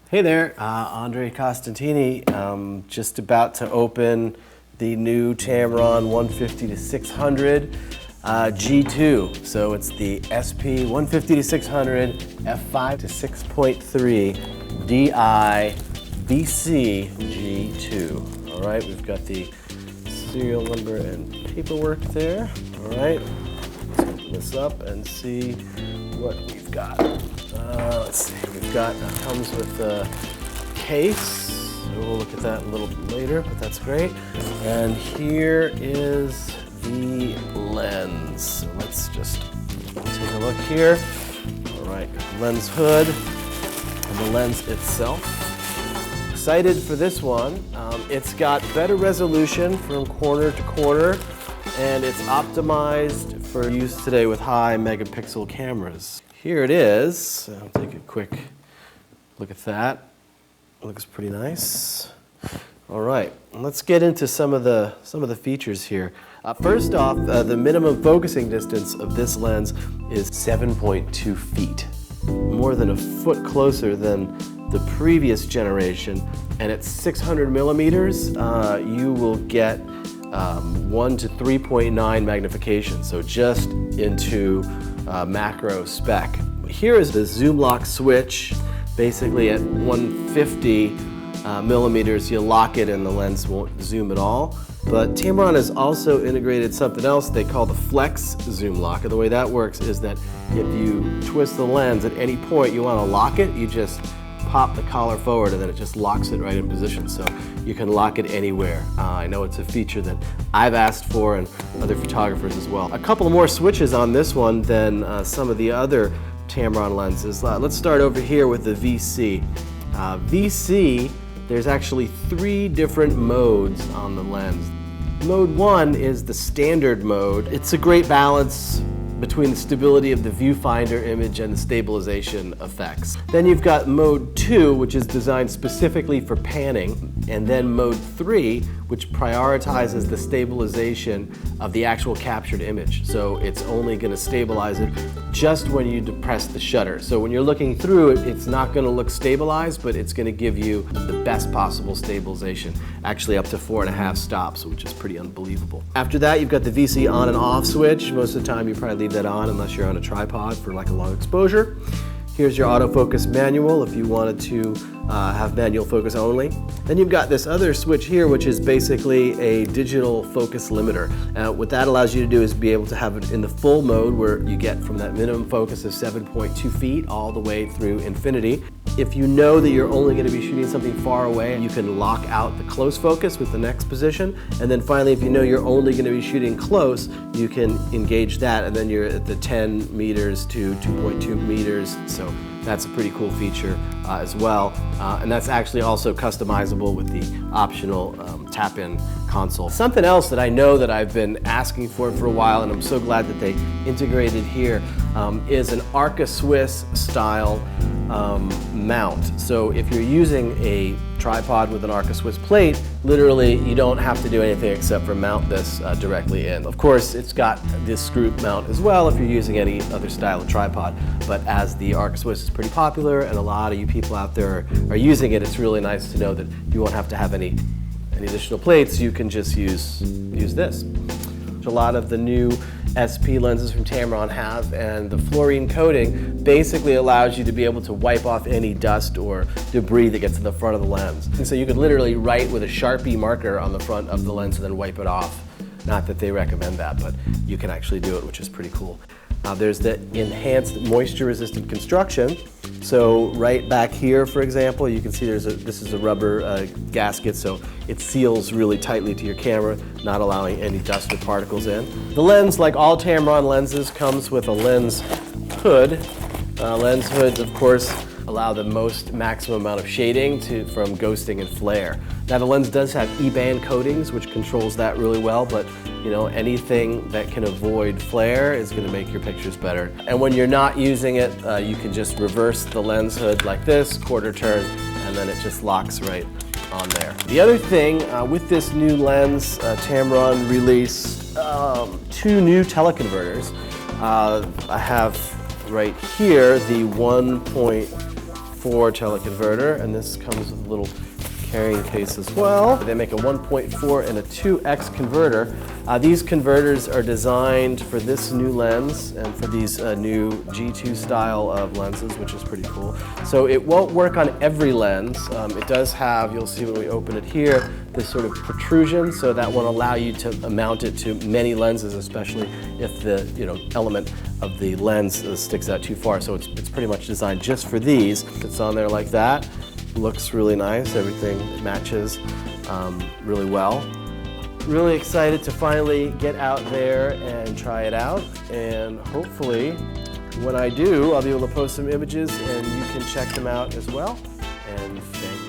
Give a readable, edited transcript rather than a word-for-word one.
Hey there, Andre Costantini. Just about to open the new Tamron 150-600 G2. So it's the SP 150-600 f5 to 6.3 DI VC G2. All right, we've got the serial number and paperwork there. All right, let's open this up and see what we've got. Let's see, we've got, comes with a case. We'll look at that a little bit later, but that's great. And here is the lens. So let's just take a look here. All right, lens hood and the lens itself. Excited for this one. It's got better resolution from corner to corner, and it's optimized for use today with high megapixel cameras. Here it is. I'll take a quick look at that. It looks pretty nice. All right, let's get into some of the features here. First off, the minimum focusing distance of this lens is 7.2 feet, more than a foot closer than the previous generation. And at 600 millimeters, you will get 1 to 3.9 magnification, so just into macro spec. Here is the zoom lock switch. Basically at 150 millimeters, you lock it and the lens won't zoom at all. But Tamron has also integrated something else they call the flex zoom lock. And the way that works is that if you twist the lens at any point you want to lock it, you just pop the collar forward and then it just locks it right in position. So you can lock it anywhere. I know it's a feature that I've asked for and other photographers as well. A couple more switches on this one than some of the other Tamron lenses. Let's start over here with the VC. VC, there's actually 3 different modes on the lens. Mode 1 is the standard mode. It's a great balance between the stability of the viewfinder image and the stabilization effects. Then you've got mode 2, which is designed specifically for panning, and then mode 3, which prioritizes the stabilization of the actual captured image. So it's only going to stabilize it just when you depress the shutter. So when you're looking through it, it's not going to look stabilized, but it's going to give you the best possible stabilization, actually up to 4.5 stops, which is pretty unbelievable. After that, you've got the VC on and off switch. Most of the time you probably leave that on unless you're on a tripod for like a long exposure. Here's your autofocus manual if you wanted to have manual focus only. Then you've got this other switch here, which is basically a digital focus limiter. What that allows you to do is be able to have it in the full mode where you get from that minimum focus of 7.2 feet all the way through infinity. If you know that you're only going to be shooting something far away, you can lock out the close focus with the next position. And then finally, if you know you're only going to be shooting close, you can engage that, and then you're at the 10 meters to 2.2 meters. So that's a pretty cool feature as well. And that's actually also customizable with the optional tap-in console. Something else that I know that I've been asking for a while, and I'm so glad that they integrated here, is an Arca Swiss style mount. So if you're using a tripod with an Arca Swiss plate, literally you don't have to do anything except for mount this directly in. Of course, it's got this screw mount as well if you're using any other style of tripod, but as the Arca Swiss is pretty popular and a lot of you people out there are using it, it's really nice to know that you won't have to have any additional plates. You can just use this. A lot of the new SP lenses from Tamron have, and the fluorine coating basically allows you to be able to wipe off any dust or debris that gets to the front of the lens. And so you could literally write with a Sharpie marker on the front of the lens and then wipe it off. Not that they recommend that, but you can actually do it, which is pretty cool. There's the enhanced moisture-resistant construction. So right back here, for example, you can see this is a rubber gasket, so it seals really tightly to your camera, not allowing any dust or particles in. The lens, like all Tamron lenses, comes with a lens hood. Lens hoods, of course, allow the maximum amount of shading from ghosting and flare. Now the lens does have E-band coatings, which controls that really well, but you know, anything that can avoid flare is going to make your pictures better. And when you're not using it, you can just reverse the lens hood like this, quarter turn, and then it just locks right on there. The other thing, with this new lens, Tamron released 2 new teleconverters. I have right here the 1.5 1.4 teleconverter, and this comes with a little carrying case as well. They make a 1.4 and a 2x converter. These converters are designed for this new lens and for these new G2 style of lenses, which is pretty cool. So it won't work on every lens. It does have, you'll see when we open it here, this sort of protrusion, so that will allow you to mount it to many lenses, especially if the element of the lens sticks out too far. So it's pretty much designed just for these. It's on there like that. Looks really nice. Everything matches really well. Really excited to finally get out there and try it out, and hopefully when I do, I'll be able to post some images and you can check them out as well. And thank you.